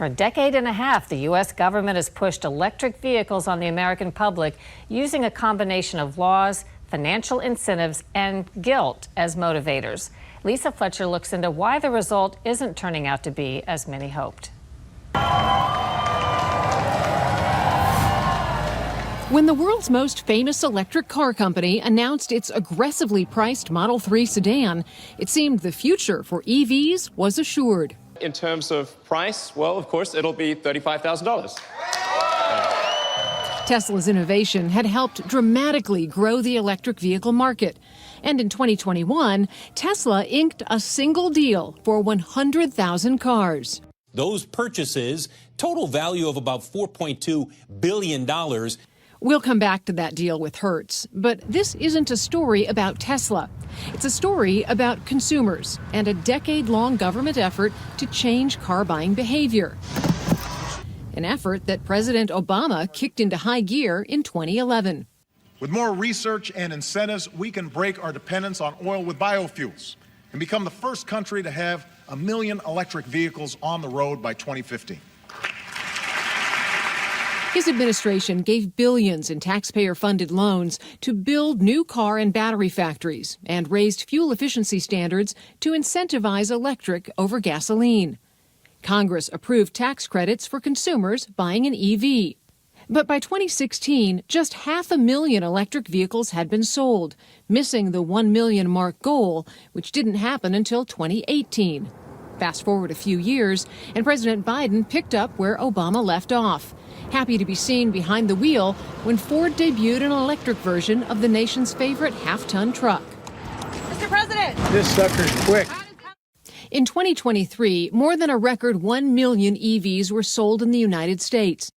For a decade and a half, the U.S. government has pushed electric vehicles on the American public using a combination of laws, financial incentives, and guilt as motivators. Lisa Fletcher looks into why the result isn't turning out to be as many hoped. When the world's most famous electric car company announced its aggressively priced Model 3 sedan, it seemed the future for EVs was assured. In terms of price, well, of course, it'll be $35,000. Tesla's innovation had helped dramatically grow the electric vehicle market. And in 2021, Tesla inked a single deal for 100,000 cars. Those purchases, total value of about $4.2 billion. We'll come back to that deal with Hertz, but this isn't a story about Tesla. It's a story about consumers and a decade-long government effort to change car buying behavior. An effort that President Obama kicked into high gear in 2011. With more research and incentives, we can break our dependence on oil with biofuels and become the first country to have 1 million electric vehicles on the road by 2050. His administration gave billions in taxpayer-funded loans to build new car and battery factories and raised fuel efficiency standards to incentivize electric over gasoline. Congress approved tax credits for consumers buying an EV. But by 2016, just 500,000 electric vehicles had been sold, missing the 1 million mark goal, which didn't happen until 2018. Fast forward a few years, and President Biden picked up where Obama left off. Happy to be seen behind the wheel when Ford debuted an electric version of the nation's favorite half-ton truck. Mr. President! This sucker's quick. In 2023, more than a record 1 million EVs were sold in the United States.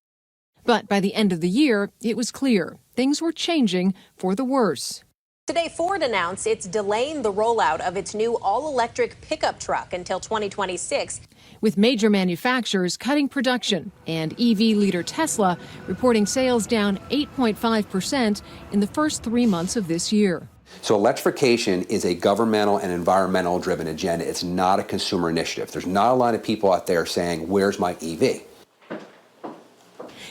But by the end of the year, it was clear things were changing for the worse. Today, Ford announced it's delaying the rollout of its new all-electric pickup truck until 2026. With major manufacturers cutting production and EV leader Tesla reporting sales down 8.5% in the first 3 months of this year. So electrification is a governmental and environmental driven agenda. It's not a consumer initiative. There's not a lot of people out there saying, where's my EV?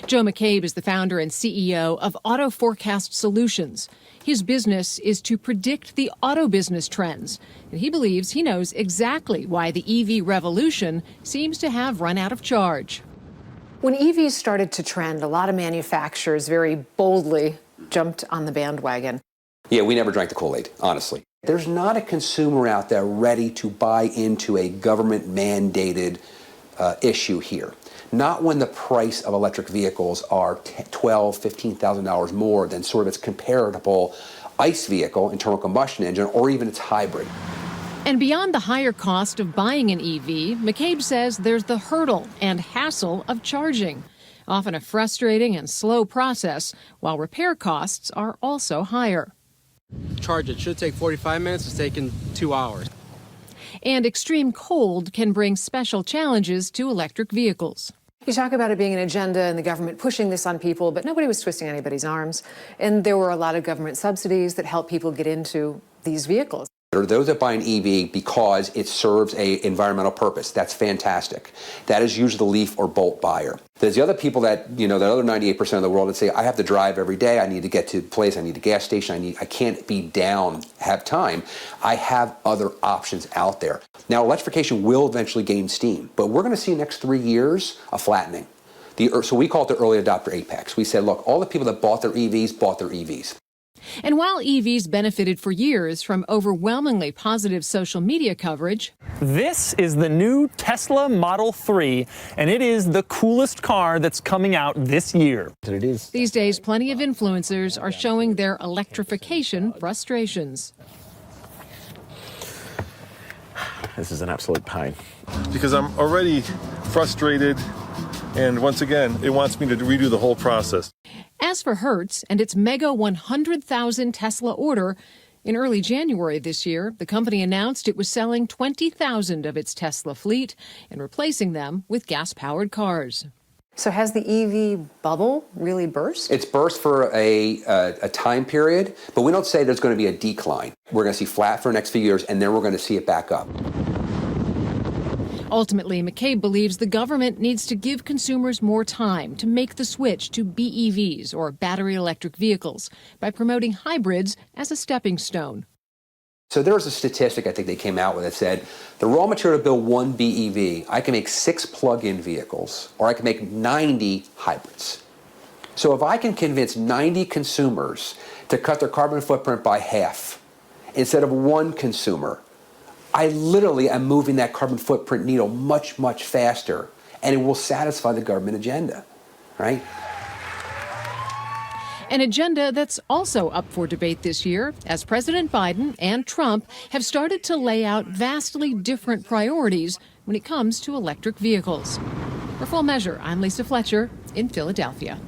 Joe McCabe is the founder and CEO of Auto Forecast Solutions. His business is to predict the auto business trends, and he believes he knows exactly why the EV revolution seems to have run out of charge. When EVs started to trend, a lot of manufacturers very boldly jumped on the bandwagon. Yeah, we never drank the Kool-Aid, honestly. There's not a consumer out there ready to buy into a government-mandated issue here. Not when the price of electric vehicles are $12,000, $15,000 more than sort of its comparable ICE vehicle, internal combustion engine, or even its hybrid. And beyond the higher cost of buying an EV, McCabe says there's the hurdle and hassle of charging. Often a frustrating and slow process, while repair costs are also higher. Charge it should take 45 minutes. It's taken 2 hours. And extreme cold can bring special challenges to electric vehicles. You talk about it being an agenda and the government pushing this on people, but nobody was twisting anybody's arms. And there were a lot of government subsidies that helped people get into these vehicles. There are those that buy an EV because it serves an environmental purpose. That's fantastic. That is usually the leaf or bolt buyer. There's the other people that, the other 98% of the world that say, I have to drive every day. I need to get to a place. I need a gas station. I can't be down, have time. I have other options out there. Now, electrification will eventually gain steam, but we're going to see in the next 3 years a flattening. So we call it the early adopter apex. We said, look, all the people that bought their EVs. And while EVs benefited for years from overwhelmingly positive social media coverage, this is the new Tesla Model 3, and it is the coolest car that's coming out this year. It is. These days, plenty of influencers are showing their electrification frustrations. This is an absolute pain. Because I'm already frustrated, and once again, it wants me to redo the whole process. As for Hertz and its mega 100,000 Tesla order, in early January this year, the company announced it was selling 20,000 of its Tesla fleet and replacing them with gas-powered cars. So has the EV bubble really burst? It's burst for a time period, but we don't say there's going to be a decline. We're going to see flat for the next few years, and then we're going to see it back up. Ultimately, McCabe believes the government needs to give consumers more time to make the switch to BEVs, or battery electric vehicles, by promoting hybrids as a stepping stone. So there was a statistic I think they came out with that said the raw material to build one BEV, I can make 6 plug-in vehicles, or I can make 90 hybrids. So if I can convince 90 consumers to cut their carbon footprint by half instead of one consumer, I literally am moving that carbon footprint needle much, much faster, and it will satisfy the government agenda, right? An agenda that's also up for debate this year, as President Biden and Trump have started to lay out vastly different priorities when it comes to electric vehicles. For Full Measure, I'm Lisa Fletcher in Philadelphia.